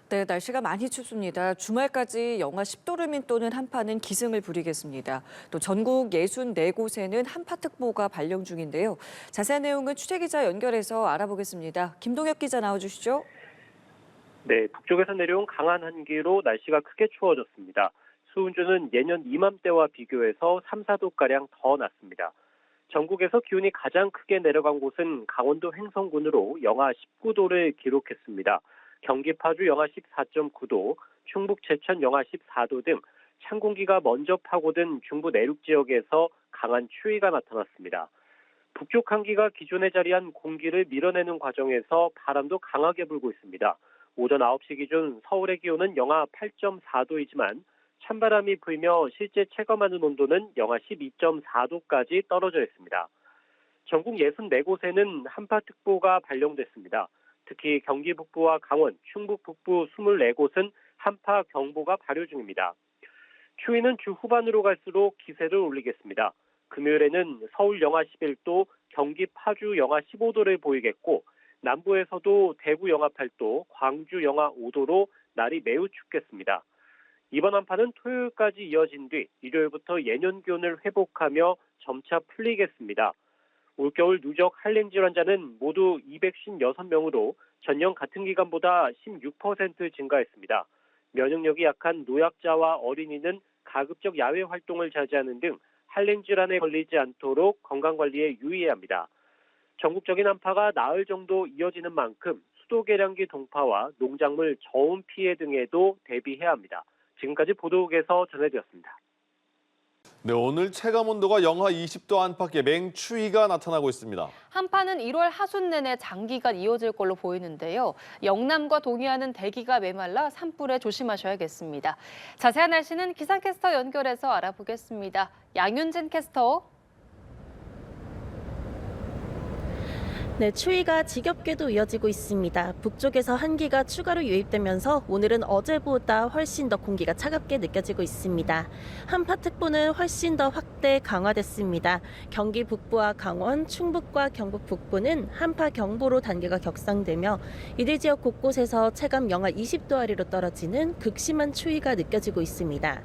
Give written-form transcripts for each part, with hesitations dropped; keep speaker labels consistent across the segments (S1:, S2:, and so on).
S1: 네, 날씨가 많이 춥습니다. 주말까지 영하 10도를 밑도는 한파는 기승을 부리겠습니다. 또 전국 64곳에는 한파특보가 발령 중인데요. 자세한 내용은 취재기자 연결해서 알아보겠습니다. 김동혁 기자 나와주시죠.
S2: 네, 북쪽에서 내려온 강한 한기로 날씨가 크게 추워졌습니다. 수온주는 예년 이맘때와 비교해서 3, 4도가량 더 낮습니다. 전국에서 기온이 가장 크게 내려간 곳은 강원도 횡성군으로 영하 19도를 기록했습니다. 경기 파주 영하 14.9도, 충북 제천 영하 14도 등 찬 공기가 먼저 파고든 중부 내륙 지역에서 강한 추위가 나타났습니다. 북쪽 한기가 기존에 자리한 공기를 밀어내는 과정에서 바람도 강하게 불고 있습니다. 오전 9시 기준 서울의 기온은 영하 8.4도이지만 찬바람이 불며 실제 체감하는 온도는 영하 12.4도까지 떨어져 있습니다. 전국 64곳에는 한파특보가 발령됐습니다. 특히 경기 북부와 강원, 충북 북부 24곳은 한파경보가 발효 중입니다. 추위는 주 후반으로 갈수록 기세를 올리겠습니다. 금요일에는 서울 영하 11도, 경기 파주 영하 15도를 보이겠고 남부에서도 대구 영하 8도, 광주 영하 5도로 날이 매우 춥겠습니다. 이번 한파는 토요일까지 이어진 뒤 일요일부터 예년 기온을 회복하며 점차 풀리겠습니다. 올겨울 누적 한랭 질환자는 모두 256명으로 전년 같은 기간보다 16% 증가했습니다. 면역력이 약한 노약자와 어린이는 가급적 야외 활동을 자제하는 등 한랭 질환에 걸리지 않도록 건강관리에 유의해야 합니다. 전국적인 한파가 나흘 정도 이어지는 만큼 수도 계량기 동파와 농작물 저온 피해 등에도 대비해야 합니다. 지금까지 보도국에서 전해드렸습니다.
S3: 네, 오늘 체감 온도가 영하 20도 안팎의 맹추위가 나타나고 있습니다.
S4: 한파는 1월 하순 내내 장기간 이어질 걸로 보이는데요. 영남과 동해안은 대기가 메말라 산불에 조심하셔야겠습니다. 자세한 날씨는 기상캐스터 연결해서 알아보겠습니다. 양윤진 캐스터.
S5: 네, 추위가 지겹게도 이어지고 있습니다. 북쪽에서 한기가 추가로 유입되면서 오늘은 어제보다 훨씬 더 공기가 차갑게 느껴지고 있습니다. 한파특보는 훨씬 더 확대 강화됐습니다. 경기 북부와 강원, 충북과 경북 북부는 한파경보로 단계가 격상되며 이들 지역 곳곳에서 체감 영하 20도 아래로 떨어지는 극심한 추위가 느껴지고 있습니다.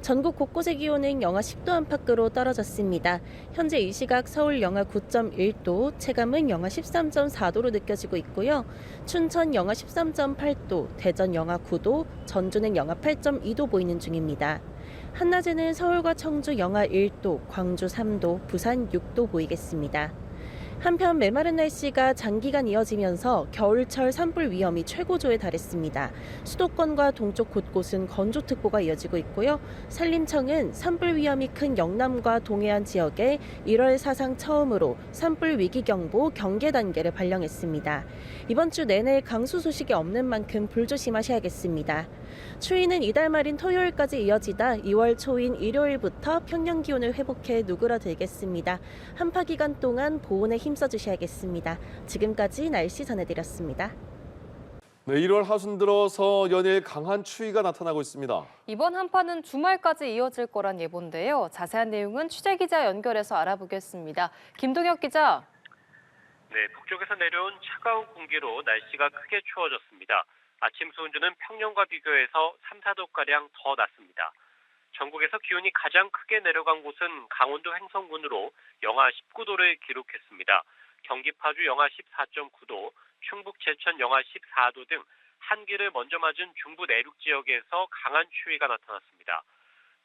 S5: 전국 곳곳의 기온은 영하 10도 안팎으로 떨어졌습니다. 현재 이 시각 서울 영하 9.1도, 체감은 영하 13.4도로 느껴지고 있고요. 춘천 영하 13.8도, 대전 영하 9도, 전주는 영하 8.2도 보이는 중입니다. 한낮에는 서울과 청주 영하 1도, 광주 3도, 부산 6도 보이겠습니다. 한편 메마른 날씨가 장기간 이어지면서 겨울철 산불 위험이 최고조에 달했습니다. 수도권과 동쪽 곳곳은 건조특보가 이어지고 있고요. 산림청은 산불 위험이 큰 영남과 동해안 지역에 1월 사상 처음으로 산불 위기경보 경계 단계를 발령했습니다. 이번 주 내내 강수 소식이 없는 만큼 불조심하셔야겠습니다. 추위는 이달 말인 토요일까지 이어지다 2월 초인 일요일부터 평년 기온을 회복해 누그러들겠습니다. 한파 기간 동안 보온에 힘써주셔야겠습니다. 지금까지 날씨 전해드렸습니다.
S3: 네, 1월 하순 들어서 연일 강한 추위가 나타나고 있습니다.
S4: 이번 한파는 주말까지 이어질 거란 예보인데요. 자세한 내용은 취재기자 연결해서 알아보겠습니다. 김동혁 기자.
S2: 네, 북쪽에서 내려온 차가운 공기로 날씨가 크게 추워졌습니다. 아침 수온주는 평년과 비교해서 3, 4도가량 더 낮습니다. 전국에서 기온이 가장 크게 내려간 곳은 강원도 횡성군으로 영하 19도를 기록했습니다. 경기 파주 영하 14.9도, 충북 제천 영하 14도 등 한기를 먼저 맞은 중부 내륙 지역에서 강한 추위가 나타났습니다.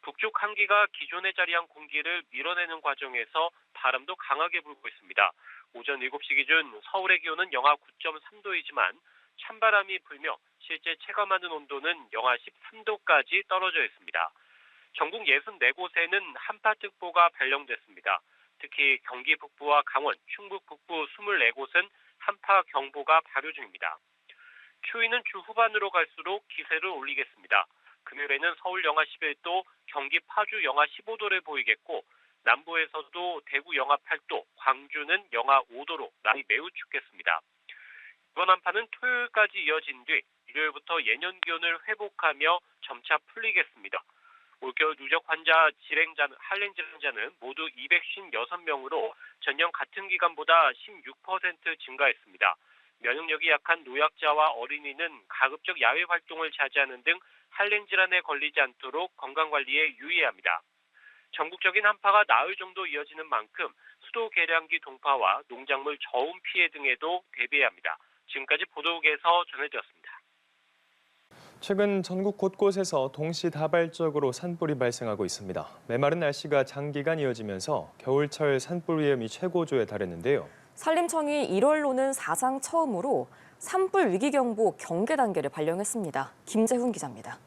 S2: 북쪽 한기가 기존에 자리한 공기를 밀어내는 과정에서 바람도 강하게 불고 있습니다. 오전 7시 기준 서울의 기온은 영하 9.3도이지만 찬바람이 불며 실제 체감하는 온도는 영하 13도까지 떨어져 있습니다. 전국 64곳에는 한파특보가 발령됐습니다. 특히 경기 북부와 강원, 충북 북부 24곳은 한파경보가 발효 중입니다. 추위는 주 후반으로 갈수록 기세를 올리겠습니다. 금요일에는 서울 영하 11도, 경기 파주 영하 15도를 보이겠고 남부에서도 대구 영하 8도, 광주는 영하 5도로 날이 매우 춥겠습니다. 이번 한파는 토요일까지 이어진 뒤 일요일부터 예년 기온을 회복하며 점차 풀리겠습니다. 올겨울 누적 환자 한랭 질환자는 모두 256명으로 전년 같은 기간보다 16% 증가했습니다. 면역력이 약한 노약자와 어린이는 가급적 야외 활동을 자제하는 등 한랭 질환에 걸리지 않도록 건강관리에 유의해야 합니다. 전국적인 한파가 나흘 정도 이어지는 만큼 수도 계량기 동파와 농작물 저온 피해 등에도 대비해야 합니다. 지금까지 보도국에서 전해드렸습니다.
S6: 최근 전국 곳곳에서 동시다발적으로 산불이 발생하고 있습니다. 메마른 날씨가 장기간 이어지면서 겨울철 산불 위험이 최고조에 달했는데요.
S7: 산림청이 1월로는 사상 처음으로 산불 위기경보 경계 단계를 발령했습니다. 김재훈 기자입니다.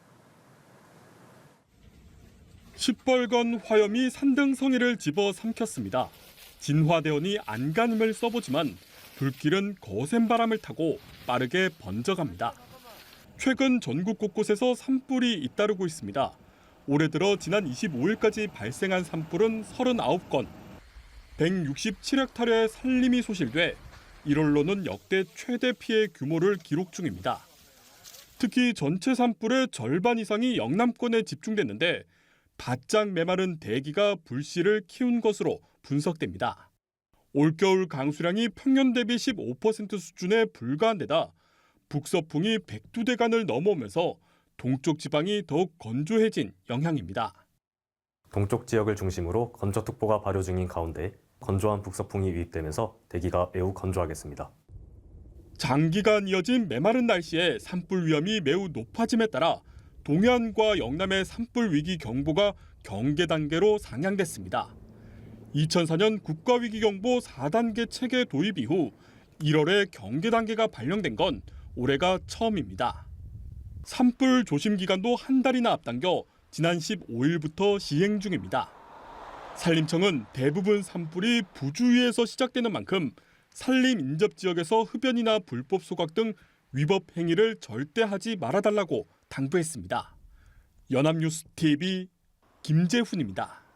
S8: 시뻘건 화염이 산등성이를 집어삼켰습니다. 진화대원이 안간힘을 써보지만 불길은 거센 바람을 타고 빠르게 번져갑니다. 최근 전국 곳곳에서 산불이 잇따르고 있습니다. 올해 들어 지난 25일까지 발생한 산불은 39건, 167헥타르의 산림이 소실돼 1월로는 역대 최대 피해 규모를 기록 중입니다. 특히 전체 산불의 절반 이상이 영남권에 집중됐는데 바짝 메마른 대기가 불씨를 키운 것으로 분석됩니다. 올겨울 강수량이 평년 대비 15% 수준에 불과한 데다 북서풍이 백두대간을 넘어오면서 동쪽 지방이 더욱 건조해진 영향입니다.
S9: 동쪽 지역을 중심으로 건조특보가 발효 중인 가운데 건조한 북서풍이 유입되면서 대기가 매우 건조하겠습니다.
S8: 장기간 이어진 메마른 날씨에 산불 위험이 매우 높아짐에 따라 동해안과 영남의 산불 위기 경보가 경계 단계로 상향됐습니다. 2004년 국가위기경보 4단계 체계 도입 이후 1월에 경계 단계가 발령된 건 올해가 처음입니다. 산불 조심 기간도 한 달이나 앞당겨 지난 15일부터 시행 중입니다. 산림청은 대부분 산불이 부주위에서 시작되는 만큼 산림 인접 지역에서 흡연이나 불법 소각 등 위법 행위를 절대 하지 말아달라고 당부했습니다. 연합뉴스 TV 김재훈입니다.